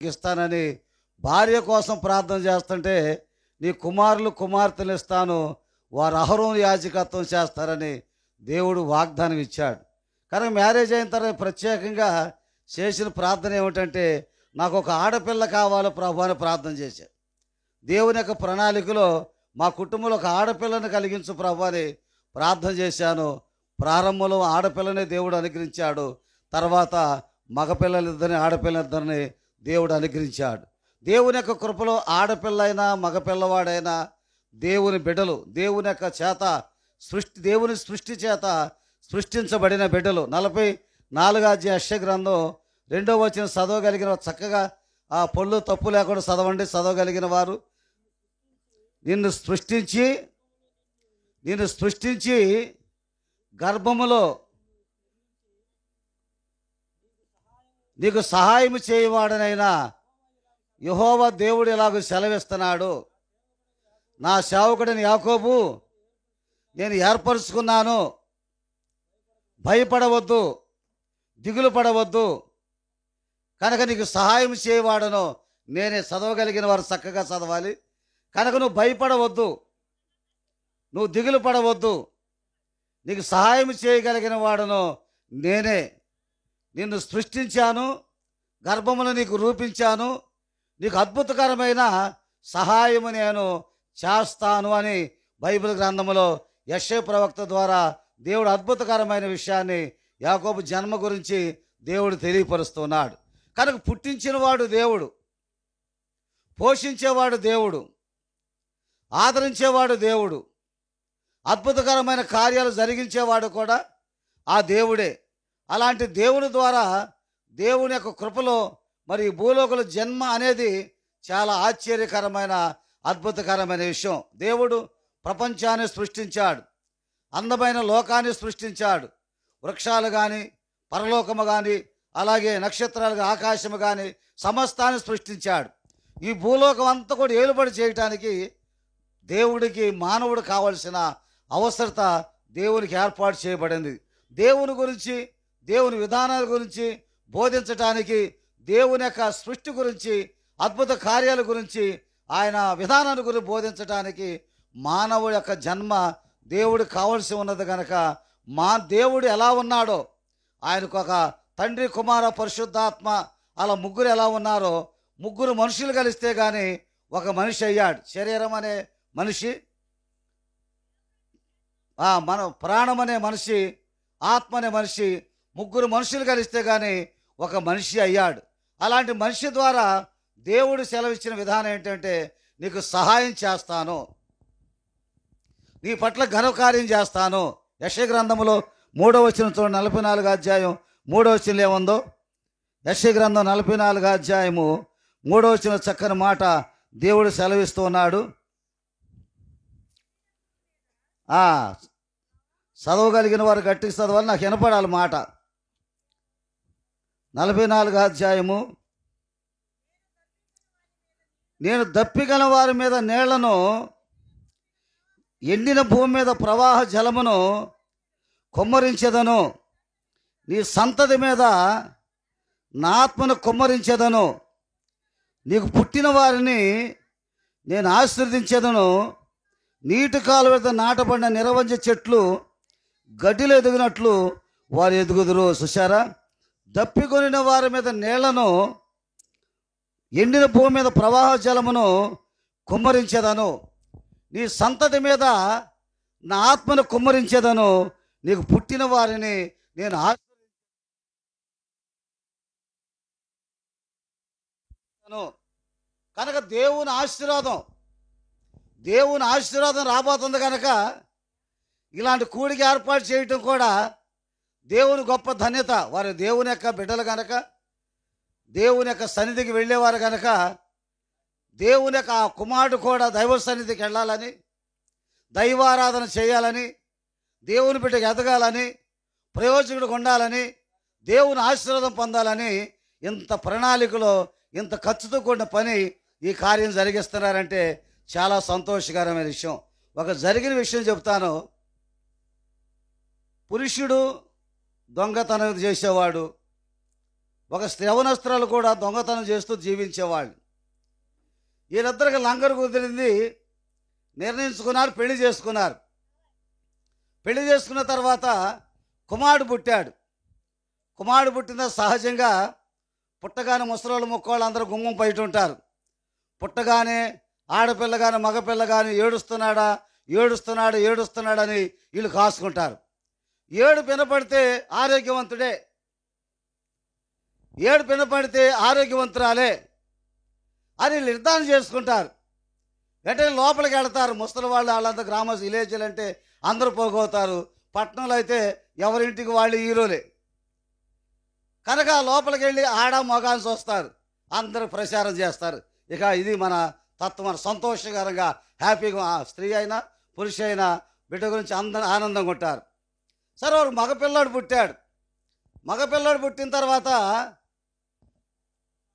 ఇస్తానని భార్య కోసం ప్రార్థన చేస్తుంటే, నీ కుమారులు కుమార్తెలు ఇస్తాను, వారు అహరోను యాజకత్వం చేస్తారని దేవుడు వాగ్దానం ఇచ్చాడు. కానీ మ్యారేజ్ అయిన తర్వాత ప్రత్యేకంగా చేసిన ప్రార్థన ఏమిటంటే, నాకు ఒక ఆడపిల్ల కావాలి ప్రభు అని ప్రార్థన చేశాను. దేవుని యొక్క ప్రణాళికలో మా కుటుంబంలో ఒక ఆడపిల్లను కలిగించు ప్రభు అని ప్రార్థన చేశాను. ప్రారంభంలో ఆడపిల్లనే దేవుడు అనుగ్రహించాడు. తర్వాత మగపిల్లలిద్దరిని ఆడపిల్లలిద్దరిని దేవుడు అనుగ్రహించాడు. దేవుని యొక్క కృపలో ఆడపిల్లైనా మగపిల్లవాడైనా దేవుని బిడ్డలు, దేవుని యొక్క చేత దేవుని సృష్టి చేత సృష్టించబడిన బిడ్డలు. 44 యెషయా గ్రంథం 2వ వచనం చదవగలిగిన చక్కగా ఆ పొల్లు తప్పు లేకుండా చదవండి. చదవగలిగిన వారు, నిన్ను సృష్టించి గర్భములో నీకు సహాయం చేయవాడనైనా యెహోవా దేవుడు ఇలాగ సెలవిస్తున్నాడు, నా సేవకుడిని యాకోబు నేను ఏర్పరుచుకున్నాను, భయపడవద్దు, దిగులు పడవద్దు, కనుక నీకు సహాయం చేయవాడను నేనే. చదవగలిగిన వారు చక్కగా చదవాలి. కనుక నువ్వు భయపడవద్దు, నువ్వు దిగులు పడవద్దు, నీకు సహాయం చేయగలిగిన వాడను నేనే. నిన్ను సృష్టించాను, గర్భమును నీకు రూపించాను, నీకు అద్భుతకరమైన సహాయము నేను చేస్తాను అని బైబిల్ గ్రంథములో యెషయా ప్రవక్త ద్వారా దేవుడు అద్భుతకరమైన విషయాన్ని యాకోబు జన్మ గురించి దేవుడు తెలియపరుస్తున్నాడు. కనుక పుట్టించినవాడు దేవుడు, పోషించేవాడు దేవుడు, ఆదరించేవాడు దేవుడు, అద్భుతకరమైన కార్యాలు జరిగించేవాడు కూడా ఆ దేవుడే. అలాంటి దేవుని ద్వారా దేవుని యొక్క కృపలో మరి భూలోకల జన్మ అనేది చాలా ఆశ్చర్యకరమైన అద్భుతకరమైన విషయం. దేవుడు ప్రపంచాన్ని సృష్టించాడు, అందమైన లోకాన్ని సృష్టించాడు, వృక్షాలు కానీ పరలోకము కానీ అలాగే నక్షత్రాలు ఆకాశము కానీ సమస్తాన్ని సృష్టించాడు. ఈ భూలోకం అంతా కూడా ఏలుబడి చేయటానికి దేవుడికి మానవుడు కావలసిన అవసరత దేవునికి ఏర్పాటు చేయబడింది. దేవుని గురించి, దేవుని విధానాల గురించి బోధించటానికి, దేవుని యొక్క సృష్టి గురించి, అద్భుత కార్యాల గురించి, ఆయన విధానాన్ని గురించి బోధించటానికి మానవుడి యొక్క జన్మ దేవుడు కావలసి ఉన్నది. కనుక మా దేవుడు ఎలా ఉన్నాడో, ఆయనకు ఒక తండ్రి కుమార పరిశుద్ధాత్మ అలా ముగ్గురు ఎలా ఉన్నారో, ముగ్గురు మనుషులు కలిస్తే కానీ ఒక మనిషి అయ్యాడు. శరీరం అనే మనిషి, మన ప్రాణం అనే మనిషి, ఆత్మ అనే మనిషి, ముగ్గురు మనుషులు కలిస్తే కానీ ఒక మనిషి అయ్యాడు. అలాంటి మనిషి ద్వారా దేవుడు సెలవిచ్చిన విధానం ఏంటంటే, నీకు సహాయం చేస్తాను, నీ పట్ల ఘనకార్యం చేస్తాను. యెషయా గ్రంథంలో 3వ వచనం చూడండి. 44 అధ్యాయం 3వ వచనం ఏముందో? యెషయా గ్రంథం 44 అధ్యాయము 3వ వచనం చక్కని మాట దేవుడు సెలవిస్తూ ఉన్నాడు. చదవగలిగిన వారు గట్టిగా చదవాలి, నాకు వినపడాలి మాట. 44 అధ్యాయము, నేను దప్పిగల వారి మీద నీళ్లను, ఎండిన భూమి మీద ప్రవాహ జలమును కుమ్మరించెదను, నీ సంతతి మీద నా ఆత్మను కుమ్మరించెదను, నీకు పుట్టిన వారిని నేను ఆశీర్వదించెదను, నీటి కాలువ వద్ద నాటబడిన నిరవంజ చెట్లు గడ్డిలో ఎదిగినట్లు వారు ఎదుగుదురు. చూశారా? దప్పికొనిన వారి మీద నీళ్లను, ఎండిన భూమి మీద ప్రవాహ జలమును కుమ్మరించేదను, నీ సంతతి మీద నా ఆత్మను కుమ్మరించేదను, నీకు పుట్టిన వారిని నేను ఆశీర్వదించెదను. కనుక దేవుని ఆశీర్వాదం రాబోతుంది. కనుక ఇలాంటి కూడికి ఏర్పాటు చేయటం కూడా దేవుని గొప్ప ధన్యత. వారు దేవుని యొక్క బిడ్డలు కనుక, దేవుని యొక్క సన్నిధికి వెళ్ళేవారు కనుక, దేవుని యొక్క కుమారుడు కూడా దైవ సన్నిధికి వెళ్ళాలని, దైవారాధన చేయాలని, దేవుని బిడ్డకు ఎదగాలని, ప్రయోజకుడిగా ఉండాలని, దేవుని ఆశీర్వాదం పొందాలని ఇంత ప్రణాళికలో ఇంత ఖర్చుతో కూడిన పని ఈ కార్యం జరిగిస్తున్నారంటే చాలా సంతోషకరమైన విషయం. ఒక జరిగిన విషయం చెప్తాను. పురుషుడు దొంగతనం చేసేవాడు, ఒక యవనస్త్రాలు కూడా దొంగతనం చేస్తూ జీవించేవాళ్ళు. వీళ్ళిద్దరికి లంగరు కుదిరింది, నిర్ణయించుకున్నారు, పెళ్లి చేసుకున్నారు. పెళ్లి చేసుకున్న తర్వాత కుమారుడు పుట్టాడు. కుమారుడు పుట్టిన సహజంగా పుట్టగానే ముసలోళ్ళు ముక్కోళ్ళు అందరూ గుమ్మం బయట ఉంటారు. పుట్టగానే ఆడపిల్ల కానీ మగపిల్ల కానీ ఏడుస్తున్నాడని వీళ్ళు కాసుకుంటారు. ఏడు వినపడితే ఆరోగ్యవంతుడే, ఏడు వినపడితే ఆరోగ్యవంతురాలే అని నిర్ధారణ చేసుకుంటారు. వెంటనే లోపలికి వెళతారు. ముసలి వాళ్ళు వాళ్ళంతా విలేజ్లు అంటే అందరూ పోగవుతారు. పట్టణంలో అయితే ఎవరింటికి వాళ్ళు హీరోలే కనుక లోపలికి వెళ్ళి ఆడ మగాన్ని చూస్తారు, అందరూ ప్రచారం చేస్తారు. ఇక ఇది మన తత్వం. మన సంతోషకరంగా హ్యాపీగా స్త్రీ అయినా పురుష అయినా బిడ్డ గురించి అందరూ ఆనందంగా ఉంటారు. సరే వాడు మగపిల్లాడు పుట్టాడు. మగపిల్లాడు పుట్టిన తర్వాత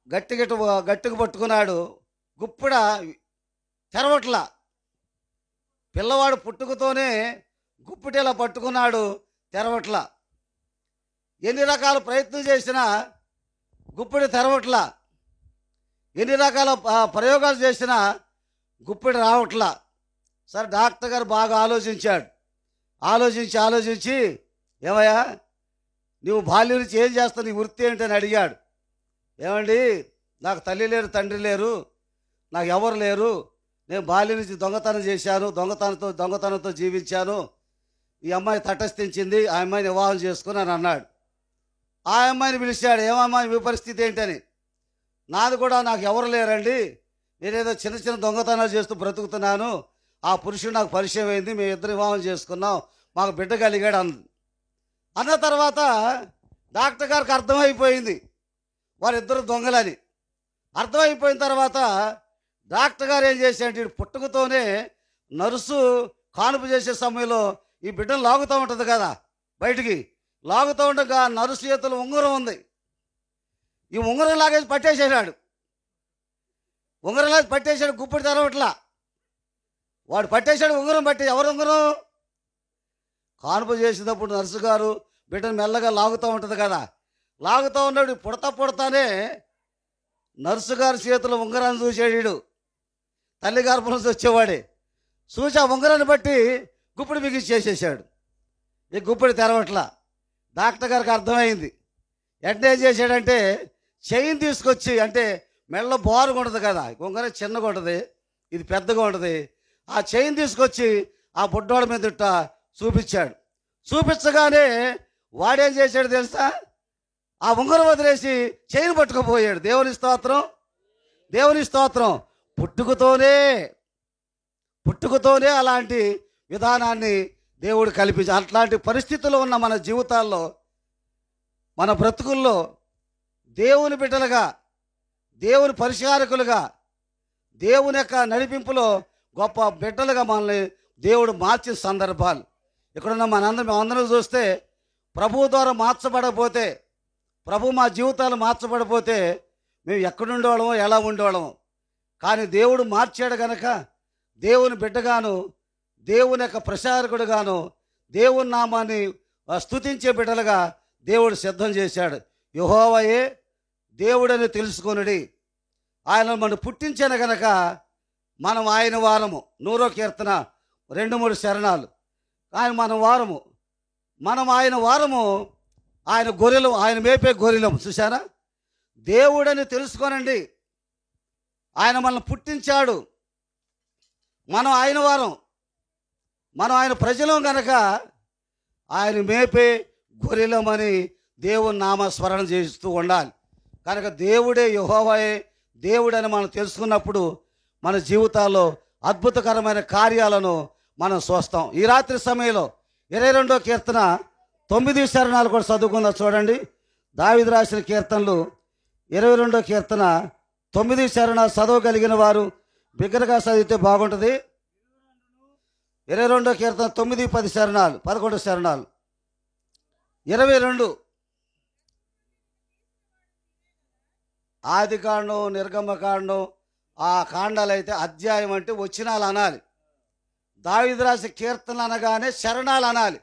గట్టిగా పట్టుకున్నాడు. గుప్పిడ తెరవట్లా. పిల్లవాడు పుట్టుకతోనే గుప్పిటేలా పట్టుకున్నాడు, తెరవట్లా. ఎన్ని రకాల ప్రయత్నం చేసినా గుప్పిడి తెరవట్లా. ఎన్ని రకాల ప్రయోగాలు చేసినా గుప్పిడి రావట్లా. సరే డాక్టర్ గారు బాగా ఆలోచించాడు. ఆలోచించి ఏమయ్యా నువ్వు బాల్యం నుంచి ఏం చేస్తావు, నీ వృత్తి ఏంటని అడిగాడు. ఏమండి నాకు తల్లి లేరు, తండ్రి లేరు, నాకు ఎవరు లేరు, నేను బాల్యం నుంచి దొంగతనం చేశాను, దొంగతనంతో జీవించాను. ఈ అమ్మాయి తటస్థించింది, ఆ అమ్మాయిని వివాహం చేసుకుని అన్నాడు. ఆ అమ్మాయిని పిలిచాడు. ఏమమ్మా మీ పరిస్థితి ఏంటని. నాది కూడా నాకు ఎవరు లేరండి, నేనేదో చిన్న దొంగతనాలు చేస్తూ బ్రతుకుతున్నాను, ఆ పురుషుడు నాకు పరిచయం అయింది, మేము ఇద్దరు వివాహం చేసుకున్నాం, మాకు బిడ్డ కలిగాడు అన్న తర్వాత డాక్టర్ గారికి అర్థమైపోయింది వారిద్దరు దొంగలని. అర్థమైపోయిన తర్వాత డాక్టర్ గారు ఏం చేశాడు, పుట్టుకతోనే నర్సు కానుపు చేసే సమయంలో ఈ బిడ్డను లాగుతూ ఉంటుంది కదా, బయటికి లాగుతూ ఉండగా నర్సు చేతులు ఉంగరం ఉంది. ఈ ఉంగరం లాగేసి పట్టేసేసాడు. ఉంగరం లాగి పట్టేశాడు. గుప్పిడి తెరవట్లా. వాడు పట్టేశాడు ఉంగరం పట్టి. ఎవరు ఉంగరం? కానుపు చేసేటప్పుడు నర్సు గారు బిడ్డను మెల్లగా లాగుతూ ఉంటుంది కదా, లాగుతూ ఉన్నాడు. పుడతానే నర్సు గారి చేతులు ఉంగరాన్ని చూసాడు. తల్లి గర్భం నుంచి వచ్చేవాడే చూసి ఆ ఉంగరాన్ని బట్టి గుప్పిడి బిగించి చేసేసాడు. ఈ గుప్పిడి తెరవట్లా. డాక్టర్ గారికి అర్థమైంది. వెంటనే ఏం చేశాడంటే చైన్ తీసుకొచ్చి, అంటే మెల్ల బారుగా ఉంటుంది కదా, ఉంగరం చిన్నగా ఉంటుంది, ఇది పెద్దగా ఉంటుంది, ఆ చైన్ తీసుకొచ్చి ఆ బుడ్డోళ్ళ మీద చూపించాడు. చూపించగానే వాడేం చేశాడు తెలుసా, ఆ ఉంగరం వదిలేసి చైన్ పట్టుకుపోయాడు. దేవుని స్తోత్రం. పుట్టుకతోనే అలాంటి విధానాన్ని దేవుడు కల్పించాడు. అట్లాంటి పరిస్థితుల్లో ఉన్న మన జీవితాల్లో, మన బ్రతుకుల్లో దేవుని బిడ్డలుగా, దేవుని పరిచారకులుగా, దేవుని యొక్క నడిపింపులో గొప్ప బిడ్డలుగా మనల్ని దేవుడు మార్చిన సందర్భాలు ఇక్కడున్న మేమందరం చూస్తే, ప్రభు ద్వారా మార్చబడకపోతే, ప్రభు మా జీవితాలు మార్చబడిపోతే మేము ఎక్కడుండేవాళ్ళమో ఎలా ఉండేవాళ్ళమో. కానీ దేవుడు మార్చాడు కనుక దేవుని బిడ్డగాను, దేవుని యొక్క ప్రచారకుడుగాను, దేవుని నామాన్ని స్తుతించే బిడ్డలుగా దేవుడు సిద్ధం చేశాడు. యెహోవాయే దేవుడని తెలుసుకొనుడి, ఆయన మనం పుట్టించాను గనక మనం ఆయన వారము. 100వ కీర్తన 2-3 శరణాలు. మనం ఆయన వారము, ఆయన గొర్రెలు, ఆయన మేపే గొర్రెలం. చూసారా, దేవుడని తెలుసుకోనండి. ఆయన మనల్ని పుట్టించాడు, మనం ఆయన వారం, మనం ఆయన ప్రజలం గనక ఆయన మేపే గొర్రెలమని దేవుని నామస్మరణ చేస్తూ ఉండాలి. కనుక దేవుడే, యెహోవాయే దేవుడని మనం తెలుసుకున్నప్పుడు మన జీవితాల్లో అద్భుతకరమైన కార్యాలను మనం చూస్తాం. ఈ రాత్రి సమయంలో 22వ కీర్తన 9 శరణాలు కూడా చదువుకుందాం. చూడండి, దావీదు రాసిన కీర్తనలు 22వ కీర్తన 9 శరణాలు చదవగలిగిన వారు బిగ్గరగా చదివితే బాగుంటుంది. 22వ కీర్తన 9, 10 శరణాలు, 11 శరణాలు. 22 ఆది కాండం, నిర్గమకాండం, ఆ కాండాలు అయితే అధ్యాయం అంటే వచనాలు అనాలి. దావీదు రాసిన కీర్తనలు అనగానే శరణాలు అనాలి.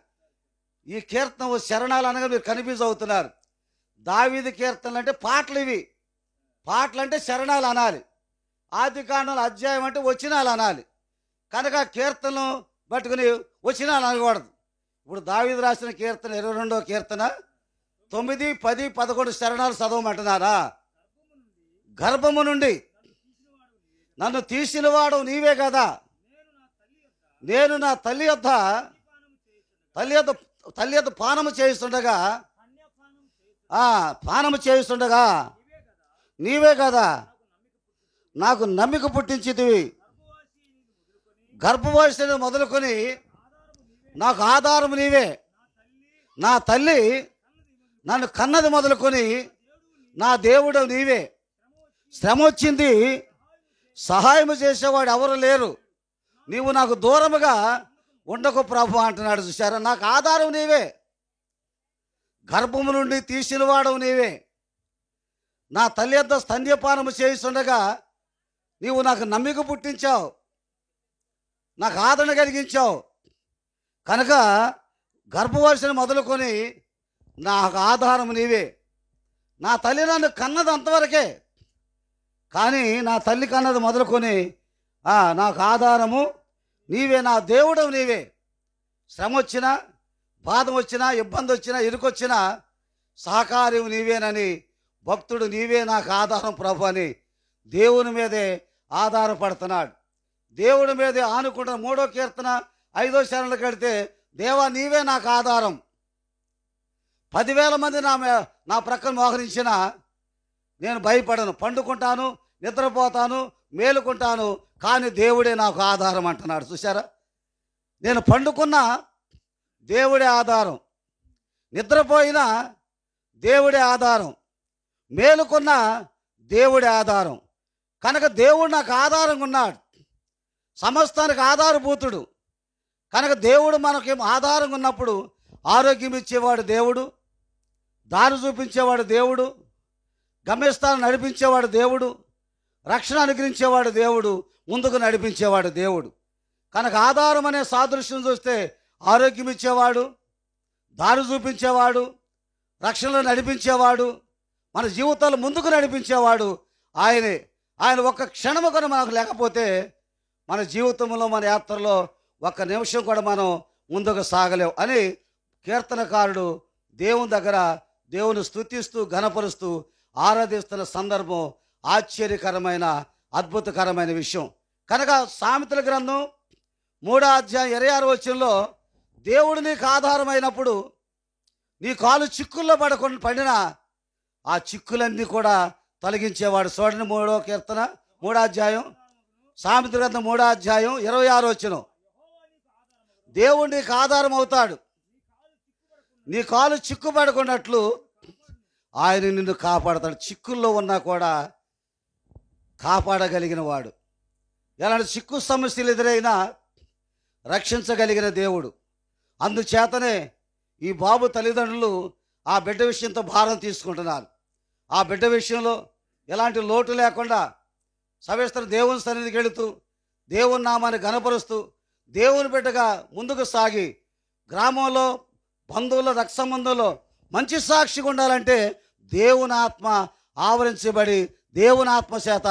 ఈ కీర్తన శరణాలు అనగా మీరు కన్ఫ్యూజ్ అవుతున్నారు. దావీదు కీర్తనలు అంటే పాటలు ఇవి. పాటలు అంటే శరణాలు అనాలి. ఆది కాండంలో అధ్యాయం అంటే వచనాలు అనాలి. కనుక కీర్తనలు పట్టుకుని వచనాలు అనకూడదు. ఇప్పుడు దావీదు రాసిన కీర్తన 22వ కీర్తన 9, 10, 11 శరణాలు చదవమంటున్నారా? గర్భము నుండి నన్ను తీసినవాడు నీవే కదా, నేను నా తల్లి యొద్ద పానము చేయిస్తుండగా పానము చేయిస్తుండగా నీవే కదా నాకు నమ్మిక పుట్టించితివి. గర్భవాసిని మొదలుకొని నాకు ఆధారము నీవే. నా తల్లి నన్ను కన్నది మొదలుకొని నా దేవుడు నీవే. శ్రమ వచ్చింది, సహాయం చేసేవాడు ఎవరు లేరు, నీవు నాకు దూరముగా ఉండకు ప్రభు అంటున్నాడు. చూశారా? నాకు ఆధారం నీవే, గర్భము నుండి తీసినవాడవు నీవే. నా తల్లి యొద్ద స్తన్యపానము చేయిస్తుండగా నీవు నాకు నమ్మిక పుట్టించావు, నాకు ఆదరణ కలిగించావు. కనుక గర్భవశను మొదలుకొని నాకు ఆధారం నీవే. నా తల్లి నన్ను కన్నది అంతవరకే, కానీ నా తల్లి కన్నది మొదలుకొని నాకు ఆధారము నీవే, నా దేవుడు నీవే. శ్రమ వచ్చినా, బాధ వచ్చినా, ఇబ్బంది వచ్చినా, ఇరుకొచ్చినా సహకార్యం నీవేనని భక్తుడు నీవే నాకు ఆధారం ప్రభు అని దేవుని మీదే ఆధారపడుతున్నాడు. దేవుడి మీదే ఆనుకుంటున్న 3వ కీర్తన 5వ శరణలు కడితే, దేవా నీవే నాకు ఆధారం. 10,000 మంది నా ప్రక్కన మోహరించినా నేను భయపడను, పండుకుంటాను, నిద్రపోతాను, మేలుకుంటాను, కానీ దేవుడే నాకు ఆధారం అంటున్నాడు. చూసారా? నేను పండుకున్నా దేవుడే ఆధారం, నిద్రపోయినా దేవుడే ఆధారం, మేలుకున్నా దేవుడే ఆధారం. కనుక దేవుడు నాకు ఆధారంగా ఉన్నాడు, సమస్తానికి ఆధారభూతుడు. కనుక దేవుడు మనకి ఆధారంగా ఉన్నప్పుడు ఆరోగ్యం ఇచ్చేవాడు దేవుడు, దారి చూపించేవాడు దేవుడు, గమ్యస్థానం నడిపించేవాడు దేవుడు, రక్షణ అనుగ్రహించేవాడు దేవుడు, ముందుకు నడిపించేవాడు దేవుడు. కనుక ఆధారం అనే సాదృశ్యం చూస్తే ఆరోగ్యం ఇచ్చేవాడు, దారి చూపించేవాడు, రక్షణలో నడిపించేవాడు, మన జీవితాలు ముందుకు నడిపించేవాడు ఆయనే. ఆయన ఒక్క క్షణము కూడా మనకు లేకపోతే మన జీవితంలో, మన యాత్రలో ఒక్క నిమిషం కూడా మనం ముందుకు సాగలేవు అని కీర్తనకారుడు దేవుని దగ్గర దేవుని స్తుతిస్తూ ఘనపరుస్తూ ఆరాధిస్తున్న సందర్భం ఆశ్చర్యకరమైన అద్భుతకరమైన విషయం. కనుక సామెతల గ్రంథం 3వ అధ్యాయం 26వ వచనంలో దేవుడు నీకు ఆధారమైనప్పుడు నీ కాలు చిక్కుల్లో పడినా ఆ చిక్కులన్నీ కూడా తొలగించేవాడు. చూడండి 3వ కీర్తన 3వ అధ్యాయం, సామెతల గ్రంథం 3వ అధ్యాయం 26వ వచనం. దేవుడు నీకు ఆధారం అవుతాడు, నీ కాలు చిక్కుపడకున్నట్లు ఆయన నిన్ను కాపాడతాడు. చిక్కుల్లో ఉన్నా కూడా కాపాడగలిగిన వాడు. ఎలాంటి చిక్కు సమస్యలు ఎదురైనా రక్షించగలిగిన దేవుడు. అందుచేతనే ఈ బాబు తల్లిదండ్రులు ఆ బిడ్డ విషయంతో భారం తీసుకుంటున్నారు. ఆ బిడ్డ విషయంలో ఎలాంటి లోటు లేకుండా సవిస్తర దేవుని సన్నిధికి వెళుతూ దేవుని నామాన్ని ఘనపరుస్తూ దేవుని బిడ్డగా ముందుకు సాగి గ్రామంలో, బంధువుల, రక్త సంబంధంలో మంచి సాక్షిగా ఉండాలంటే దేవుని ఆత్మ ఆవరించబడి దేవుని ఆత్మ చేత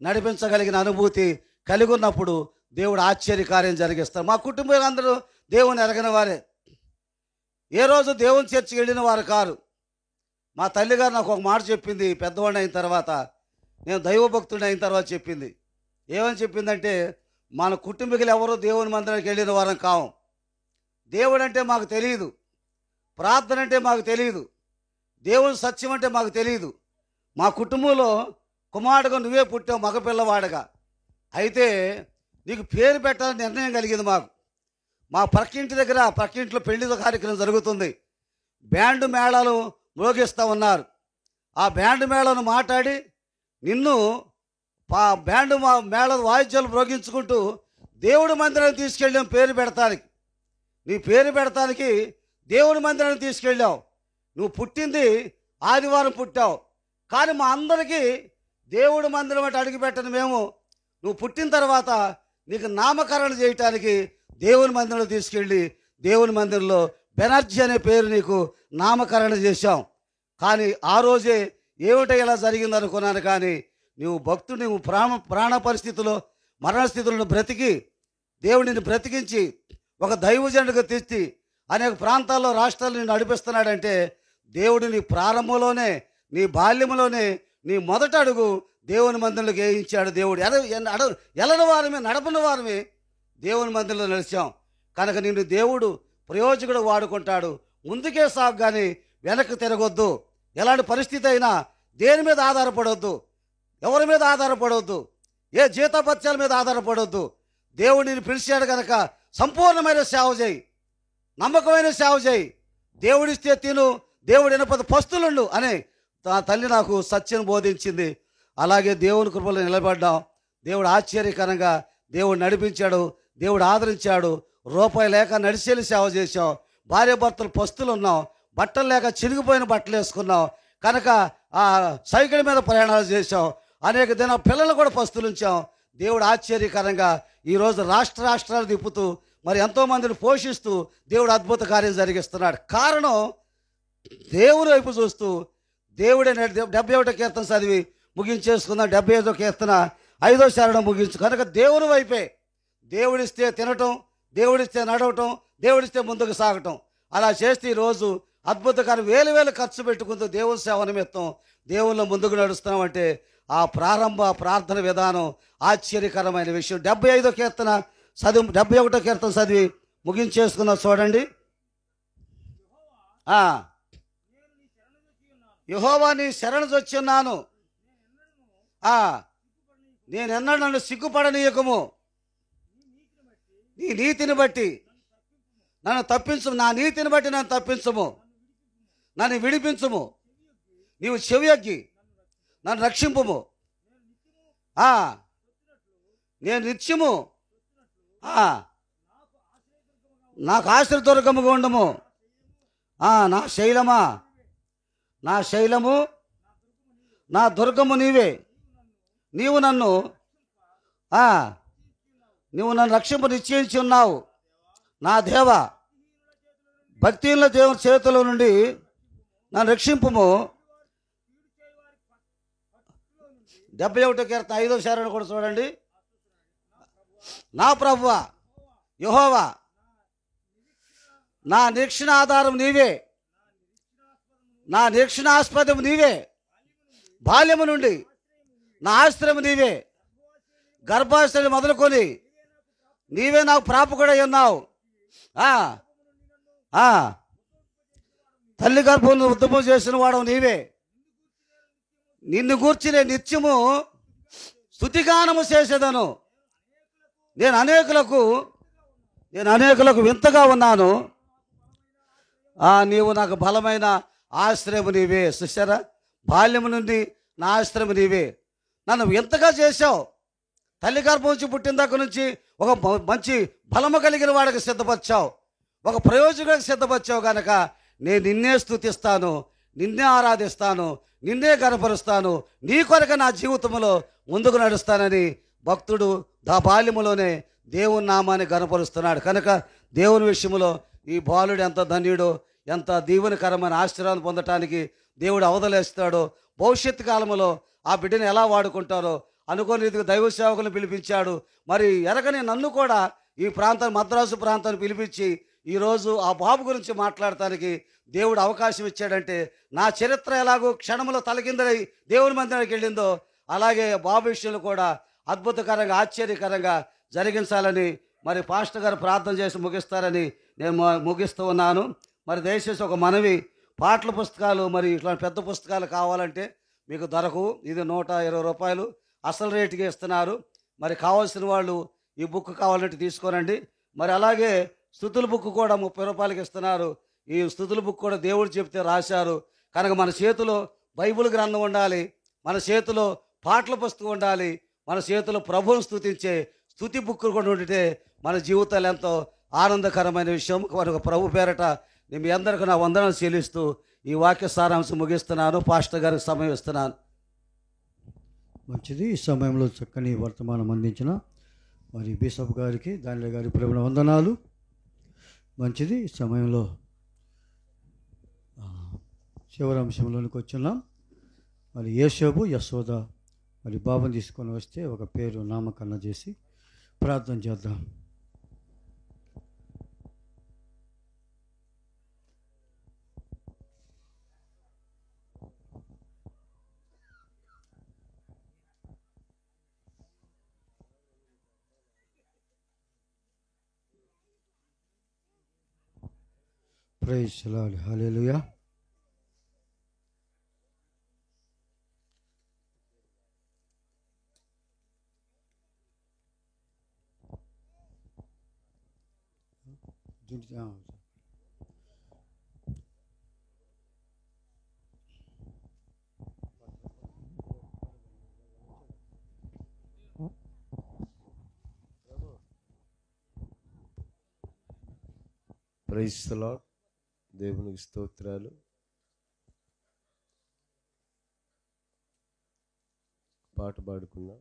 నడిపించగలిగిన అనుభూతి కలిగి ఉన్నప్పుడు దేవుడు ఆశ్చర్యకార్యం జరిగిస్తారు. మా కుటుంబం అందరూ దేవుని ఎరగని వారే, ఏ రోజు దేవుని చర్చికి వెళ్ళిన వారు కారు. మా తల్లిగారు నాకు ఒక మాట చెప్పింది, పెద్దవాడిని అయిన తర్వాత, నేను దైవభక్తుడిని అయిన తర్వాత చెప్పింది. ఏమని చెప్పిందంటే, మన కుటుంబీకులు ఎవరో దేవుని మందిరానికి వెళ్ళిన వారం కావం. దేవుడు అంటే మాకు తెలియదు, ప్రార్థన అంటే మాకు తెలియదు, దేవుని సత్యం అంటే మాకు తెలియదు. మా కుటుంబంలో కుమారుడుగా నువ్వే పుట్టావు, మగపిల్లవాడుగా. అయితే నీకు పేరు పెట్టాలని నిర్ణయం కలిగింది మాకు. మా ప్రక్కింటి దగ్గర, ప్రక్కింట్లో పెళ్లి కార్యక్రమం జరుగుతుంది. బ్యాండ్ మేళాలు మ్రోగిస్తూ ఉన్నారు. ఆ బ్యాండ్ మేళను మాట్లాడి నిన్ను బ్యాండ్ మేళ వాయిద్యాలు మ్రోగించుకుంటూ దేవుడి మందిరాన్ని తీసుకెళ్ళాం పేరు పెడతానికి. నీ పేరు పెడతానికి దేవుడి మందిరాన్ని తీసుకెళ్ళావు. నువ్వు పుట్టింది ఆదివారం పుట్టావు, కానీ మా అందరికీ దేవుడి మందిరం అంటే అడుగు పెట్టను మేము. నువ్వు పుట్టిన తర్వాత నీకు నామకరణ చేయటానికి దేవుని మందిరంలో తీసుకెళ్ళి దేవుని మందిరంలో బెనర్జీ అనే పేరు నీకు నామకరణ చేశాం. కానీ ఆ రోజే ఏమిటో ఇలా జరిగింది అనుకున్నాను. కానీ నువ్వు భక్తుడు, నువ్వు ప్రాణ పరిస్థితిలో మరణ స్థితులను బ్రతికి దేవుడిని బ్రతికించి ఒక దైవజనుడిగా తెచ్చి అనేక ప్రాంతాల్లో రాష్ట్రాలు నిన్ను నడిపిస్తున్నాడంటే దేవుడు నీ ప్రారంభంలోనే, నీ బాల్యంలోనే, నీ మొదట అడుగు దేవుని మందిరంలోకి వేయించాడు. దేవుడు ఎలని వారమే, నడపని వారమే దేవుని మందిరంలో నడిచాం కనుక నిన్ను దేవుడు ప్రయోజకుడు వాడుకుంటాడు. ముందుకే సాగు, కానీ వెనక్కి తిరగొద్దు. ఎలాంటి పరిస్థితి అయినా దేని మీద ఆధారపడవద్దు, ఎవరి మీద ఆధారపడవద్దు, ఏ జీతపత్యాల మీద ఆధారపడవద్దు. దేవుడు నిన్ను పిలిచాడు కనుక సంపూర్ణమైన సేవ చేయి, నమ్మకమైన సేవ చేయి. దేవుడిస్తే తిను, దేవుడు వినపద పస్తులుండు అని నా తల్లి నాకు సత్యం బోధించింది. అలాగే దేవుని కృపలో నిలబడ్డాం. దేవుడు ఆశ్చర్యకరంగా దేవుడు నడిపించాడు, దేవుడు ఆదరించాడు. రూపాయి లేక నడిచేలి సేవ చేసాం. భార్యాభర్తలు పస్తులు ఉన్నాం, బట్టలు లేక చిరిగిపోయిన బట్టలు వేసుకున్నాం కనుక ఆ సైకిల్ మీద ప్రయాణాలు చేసాం. అనేక దిన పిల్లలు కూడా పస్తులు ఉంచాం. దేవుడు ఆశ్చర్యకరంగా ఈరోజు రాష్ట్రాలు తిప్పుతూ మరి ఎంతోమందిని పోషిస్తూ దేవుడు అద్భుత కార్యం జరిగిస్తున్నాడు. కారణం దేవుని వైపు చూస్తూ దేవుడే. 71 కీర్తన చదివి ముగించేసుకుందాం. 75 కీర్తన 5వ చరణం ముగించు. కనుక దేవుని వైపే, దేవుడిస్తే తినటం, దేవుడిస్తే నడవటం, దేవుడిస్తే ముందుకు సాగటం. అలా చేస్తే ఈరోజు అద్భుతకరం వేలు ఖర్చు పెట్టుకుంటూ దేవుని సేవ నిమిత్తం దేవుళ్ళ ముందుకు నడుస్తున్నామంటే ఆ ప్రారంభ ప్రార్థన విధానం ఆశ్చర్యకరమైన విషయం. 75వ కీర్తన చదివి 71వ కీర్తన చదివి ముగించేసుకున్నాం. చూడండి. యెహోవా నీ శరణు వచ్చున్నాను, నేనెన్నడూ నన్ను సిగ్గుపడనీయకము. నీ నీతిని బట్టి నన్ను తప్పించము, నా నీతిని బట్టి నన్ను తప్పించము, నన్ను విడిపించము. నీవు చెవియొగ్గి నన్ను రక్షింపుము. నేను నిత్యము నాకు ఆశ్రయదుర్గముగా ఉండము. నా శైలమా, నా శైలము, నా దుర్గము నీవే. నీవు నన్ను రక్షింపు నిశ్చయించి ఉన్నావు. నా దేవ, భక్తిహీనుల దేవుని చేతుల నుండి నన్ను రక్షింపుము. 71 కీర్తన 5వ చరణం కూడా చూడండి. నా ప్రభువా యెహోవా, నా నిరీక్షణ ఆధారం నీవే, నా నిరీక్షణాస్పదం నీవే. బాల్యము నుండి నా ఆశ్రయం నీవే. గర్భాశ్రయం మొదలుకొని నీవే నాకు ప్రాపకుడై ఉన్నావు. తల్లి గర్భంలో ఉద్యమం చేసిన వాడు నీవే. నిన్ను గూర్చి నేను నిత్యము స్తుతిగానము చేసేదను. నేను అనేకులకు వింతగా ఉన్నాను. నీవు నాకు బలమైన ఆశ్రయం నీవే. చూసారా, బాల్యము నుండి నా ఆశ్రయం నీవే. నన్ను వింతగా చేశావు. తల్లి గర్భం నుంచి పుట్టిన దగ్గర నుంచి ఒక మంచి బలము కలిగిన వాడికి సిద్ధపరిచావు, ఒక ప్రయోజకుడికి సిద్ధపరిచావు కనుక నేను నిన్నే స్తుతిస్తాను, నిన్నే ఆరాధిస్తాను, నిన్నే గనపరుస్తాను. నీ కొరకు నా జీవితంలో ముందుకు నడుస్తానని భక్తుడు బాల్యములోనే దేవుని నామాన్ని గనపరుస్తున్నాడు. కనుక దేవుని విషయంలో ఈ బాలుడు ఎంత ధన్యుడో, ఎంత దీవెనకరమైన ఆశీర్వాదం పొందటానికి దేవుడు అవదలేస్తాడో, భవిష్యత్తు కాలంలో ఆ బిడ్డను ఎలా వాడుకుంటారో అనుకోని రీతిగా దైవ సేవకులను పిలిపించాడు. మరి ఎరగని నన్ను కూడా ఈ ప్రాంతం మద్రాసు ప్రాంతాన్ని పిలిపించి ఈరోజు ఆ బాబు గురించి మాట్లాడటానికి దేవుడు అవకాశం ఇచ్చాడంటే నా చరిత్ర ఎలాగో క్షణంలో తలకిందలై దేవుని మందిరానికి వెళ్ళిందో అలాగే బాబు విషయంలో కూడా అద్భుతకరంగా ఆశ్చర్యకరంగా జరిగించాలని మరి పాస్టర్ గారు ప్రార్థన చేసి ముగిస్తారని నేను ముగిస్తూ ఉన్నాను. మరి దయచేసి ఒక మనవి, పాటల పుస్తకాలు మరి ఇట్లాంటి పెద్ద పుస్తకాలు కావాలంటే మీకు దొరకవు. ఇది 120 రూపాయలు అసలు రేటుగా ఇస్తున్నారు. మరి కావాల్సిన వాళ్ళు ఈ బుక్ కావాలంటే తీసుకోనండి. మరి అలాగే స్తుతుల బుక్ కూడా 30 రూపాయలకి ఇస్తున్నారు. ఈ స్తుతుల బుక్ కూడా దేవుడు చెప్తే రాశారు కనుక మన చేతిలో బైబిల్ గ్రంథం ఉండాలి, మన చేతిలో పాటల పుస్తకం ఉండాలి, మన చేతిలో ప్రభువును స్తుతించే స్తుతి బుక్ కూడా ఉంటే మన జీవితాలు ఎంతో ఆనందకరమైన విషయం. కనుక ప్రభు పేరట నేను మీ అందరికీ నా వందనాలు చెల్లిస్తూ ఈ వాక్య సారాంశం ముగిస్తున్నాను. పాస్టర్ గారికి సమయం ఇస్తున్నాను. మంచిది. ఈ సమయంలో చక్కని వర్తమానం అందించిన మరి బిషప్ గారికి, దానిలో గారి ప్రభువుల వందనాలు. మంచిది. ఈ సమయంలో చివరి అంశంలోనికి వచ్చున్నాం. మరి యేసేపు యశోద మరి బాబుని తీసుకొని వస్తే ఒక పేరు నామకరణం చేసి ప్రార్థన చేద్దాం. Praise the lord. Hallelujah. Praise the lord. దేవునికి స్తోత్రాలు. పాట పాడుకున్నాం.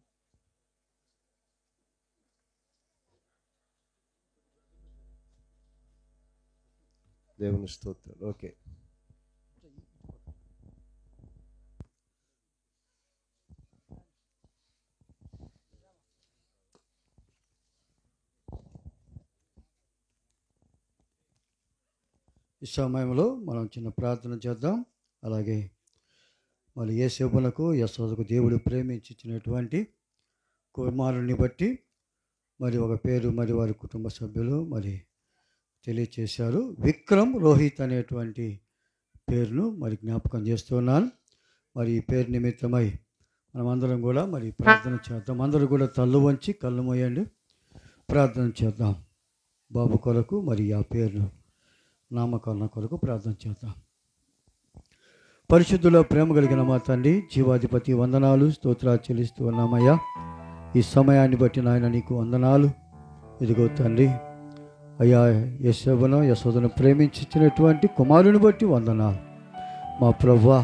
దేవుని స్తోత్రాలు. ఓకే. ఈ సమయంలో మనం చిన్న ప్రార్థన చేద్దాం. అలాగే మరి యేసేపునకు యశోదకు దేవుడు ప్రేమించి ఇచ్చినటువంటి కుమారుని బట్టి మరి ఒక పేరు మరి వారి కుటుంబ సభ్యులు మరి తెలియచేశారు. విక్రమ్ రోహిత్ అనేటువంటి పేరును మరి జ్ఞాపకం చేస్తున్నాను. మరి ఈ పేరు నిమిత్తమై మనమందరం కూడా మరి ప్రార్థన చేద్దాం. అందరూ కూడా తల్లు వంచి కళ్ళు మూయండి, ప్రార్థన చేద్దాం. బాబు కొరకు మరి ఆ పేరును నామకరణ కొరకు ప్రార్థన చేద్దాం. పరిశుద్ధుల ప్రేమ కలిగిన మా తండ్రి జీవాధిపతి వందనాలు, స్తోత్రాలు చెల్లిస్తూ ఉన్నామయ్యా. ఈ సమయాన్ని బట్టి నాయన నీకు వందనాలు. ఇదిగో తండ్రి అయ్యా, యేసేపును యశోదను ప్రేమించినటువంటి కుమారుని బట్టి వందనాలు. మా ప్రభువా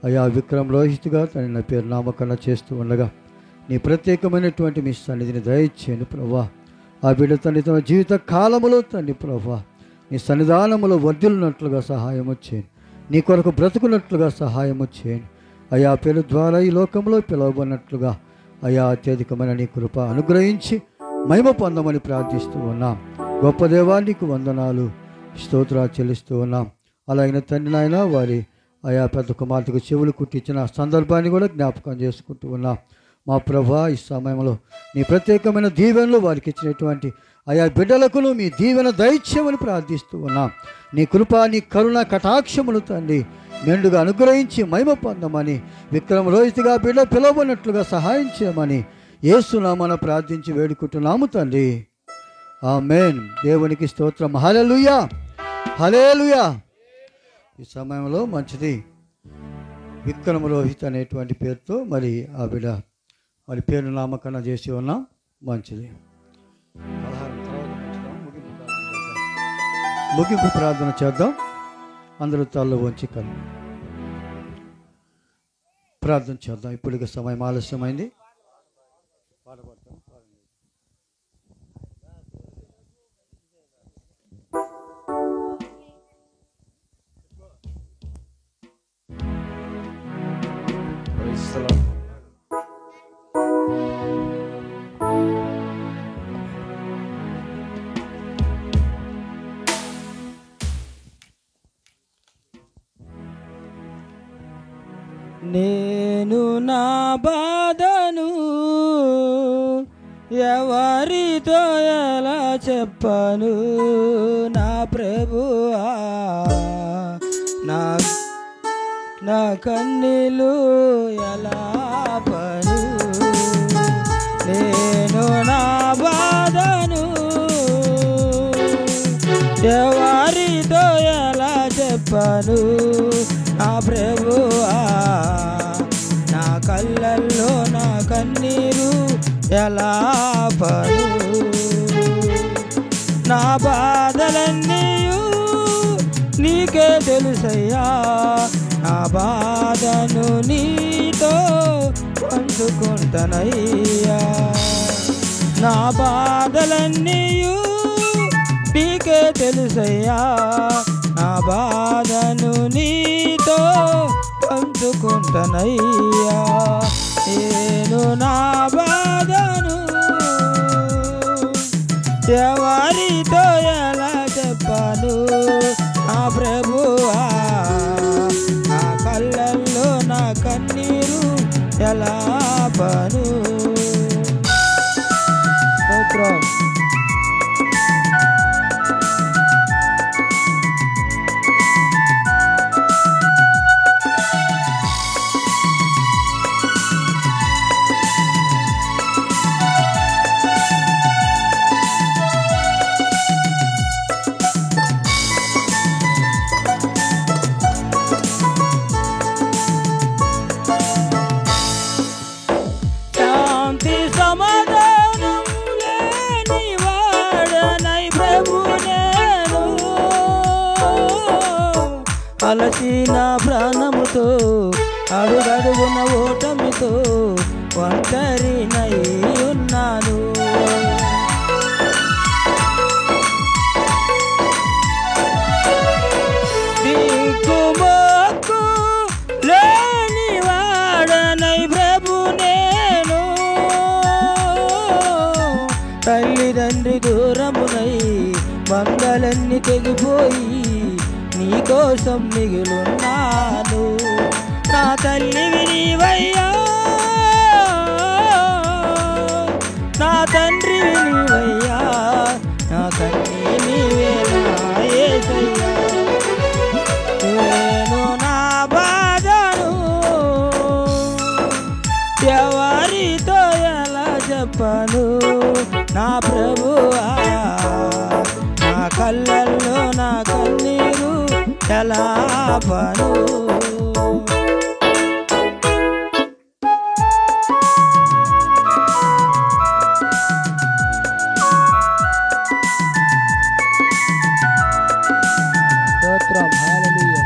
అయ్యా, విక్రమ్ రోహిత్గా తన పేరు నామకరణ చేస్తూ ఉండగా నీ ప్రత్యేకమైనటువంటి మీ సన్నిధిని దయచేయండి ప్రభువా. ఆ బిడ్డ తండ్రి తన జీవిత కాలములో తండ్రి ప్రభువా నీ సన్నిధానములో వర్ధిల్లినట్లుగా సహాయము చేయండి. నీ కొరకు బ్రతుకున్నట్లుగా సహాయము చేయండి అయ్యా. పేరు ద్వారా ఈ లోకంలో పిలువబడినట్లుగా అయ్యా అత్యధికమైన నీ కృప అనుగ్రహించి మహిమ పొందమని ప్రార్థిస్తూ ఉన్నాం. గొప్ప దేవా నీకు వందనాలు, స్తోత్రాలు చెల్లిస్తూ ఉన్నాం. అలాగిన తండ్రి నాయన వారి అయా పెద్ద కుమార్తెకు చెవులు కుట్టించిన సందర్భాన్ని కూడా జ్ఞాపకం చేసుకుంటూ ఉన్నాం. మా ప్రభా ఈ సమయంలో నీ ప్రత్యేకమైన దీవెనలు వారికి ఇచ్చినటువంటి ఆయా బిడ్డలకును మీ దీవెన దైత్యమని ప్రార్థిస్తూ ఉన్నాం. నీ కృప నీ కరుణ కటాక్షములు తండ్రి మెండుగా అనుగ్రహించి మహిమ పొందమని విక్రమ్ రోహిత్గా బిడ్డ పిలువబడినట్లుగా సహాయం చేయమని యేసునామమున ప్రార్థించి వేడుకుంటున్నాము తండ్రి. ఆమేన్. దేవునికి స్తోత్రం. హల్లెలూయా, హల్లెలూయా. ఈ సమయంలో మంచిది విక్రమ్ రోహిత్ అనేటువంటి పేరుతో మరి ఆ బిడ్డ మరి పేరు నామకరణ చేసి ఉన్నాం. మంచిది. ముగింపు ప్రార్థన చేద్దాం. అందరూ తల్ల వంచి కళ్ళు ప్రార్థన చేద్దాం. ఇప్పటికి సమయం ఆలస్యమైంది. Praise the lord. నేను నా బాధను ఎవరితో ఎలా చెప్పను, నా ప్రభువా నా కన్నీలు ఎలా పను. నేను నా బాధను ఎవరితో ఎలా చెప్పను, నా ప్రభువా నా కళ్ళల్లో నా కన్నీరు ఎలా పను. నా బాధలన్నీయు నీకే తెలుసయ్యా, నా బాధను నీతో పంచుకుంటానయ్యా. నా బాధలన్నీయు నీకే తెలుసయ్యా, నా బాధను నీతో పంచుకుంటానయ్యా. నేను నా బాధను ఎవరితో ఎలా చెప్పాను నా ప్రభువా, నా కళ్ళల్లో నా కన్నీరు ఎలా పను. స్తోత్రం. శాంతి సమాధానం లేని వాడనై ప్రభు నేను, అలసిన ప్రాణముతో అడుగడుగున ఓటమితో ఒంటరినై ఉన్నాను. దిక్కుమొక్కు లేని వాడనై ప్రభు నేను, తల్లిదండ్రి దూరమునై బంధాలన్నీ తెగిపోయి నీకోసం మిగిలున్నాను. నా తల్లివి నీవయ్యా, నా తండ్రివి నీవయ్యా, నా కన్నీ నీవే నా యేసయ్యా. నేను నా బాధను ఎవరితో ఎలా చెప్పను నా ప్రభువా, నా కళ్ళల్లో నా కన్నీరు ఎలా పను. స్తోత్రం. హల్లెలూయా.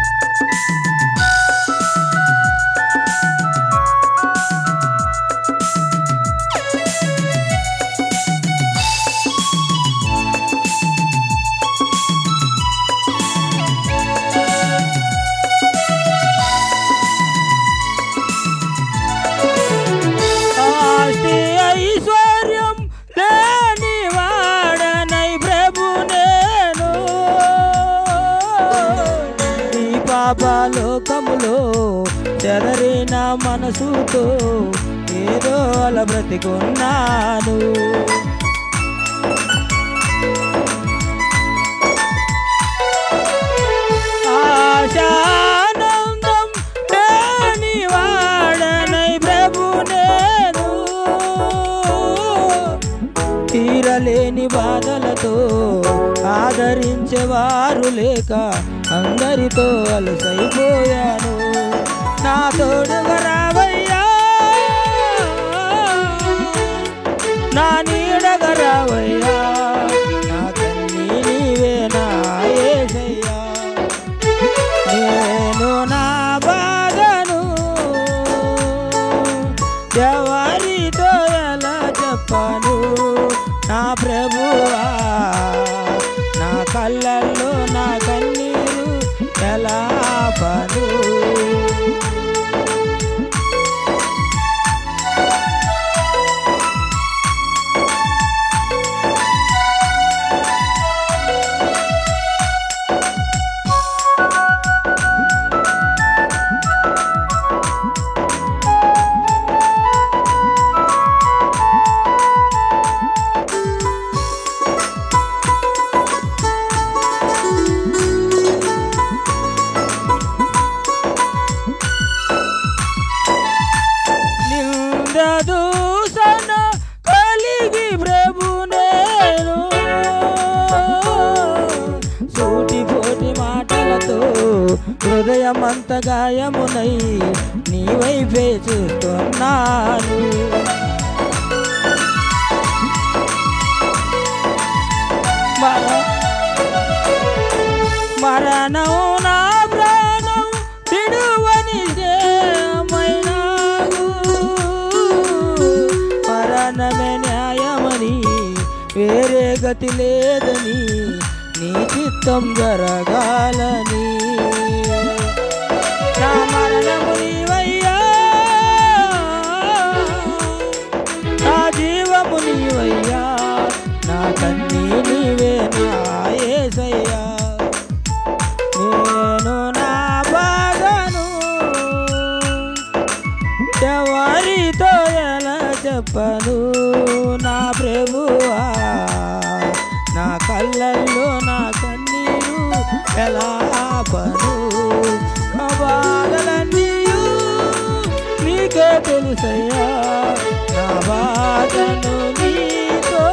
ఆస్తి ఐశ్వర్యం లేని వాడనై ప్రభు నేను, ఈ పాపలోకములో చెదరిన మనసుతో ఏదో అలా బ్రతికున్నాను. ఆశానందం లేని వాడనై ప్రభు నేను, తీరలేని బాధలతో ఆదరించేవారు లేక అందరితో అలసైపోయాను. నా తోడుగా రావయ్యా, నా నీడగా రావయ్యా, నా కన్నీ నీవే నా యేసయ్యా. నేను నా బాధను ఎవరితో ఎలా చెప్పను నా ప్రభువా, నా కళ్ళల్లో నా కన్నీరు ఎలా పను. దూషణ కలిగి ప్రభు నేను, సూటిపోటి మాటలతో హృదయమంత గాయమునై నీ వైపే చూస్తున్నాను. మరణం నా ప్రాణం విడువని మరణమే న్యాయమని వేరే గతి లేదని నీ చిత్తం జరగాలని. నా మరణము నీవయ్యా, నా జీవము నీవయ్యా, నా కన్నీ నీవే నా యేసయ్యా. నేను నా బాధను ఎవరితో ఎలా చెప్పను నా ప్రభువా, నా కళ్ళల్లో నా కన్నీరు ఎలా ఆపను. నా బాధలన్నీ నీకే తెలుసయ్యా, నా బాధను నీతో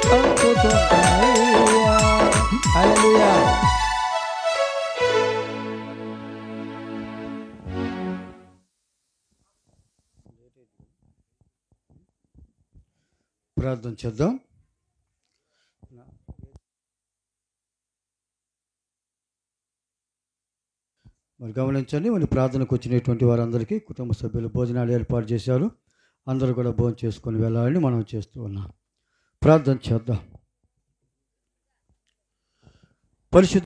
పంచుకుంటాయ్యా. హల్లెలూయా. ప్రార్థన చేద్దాం. మరి గమనించండి, మరి ప్రార్థనకు వచ్చినటువంటి వారందరికీ కుటుంబ సభ్యులు భోజనాలు ఏర్పాటు చేశారు. అందరూ కూడా భోజనం చేసుకొని వెళ్ళాలని మనం చేస్తూ ఉన్నాం. ప్రార్థన చేద్దాం. పరిశుద్ధ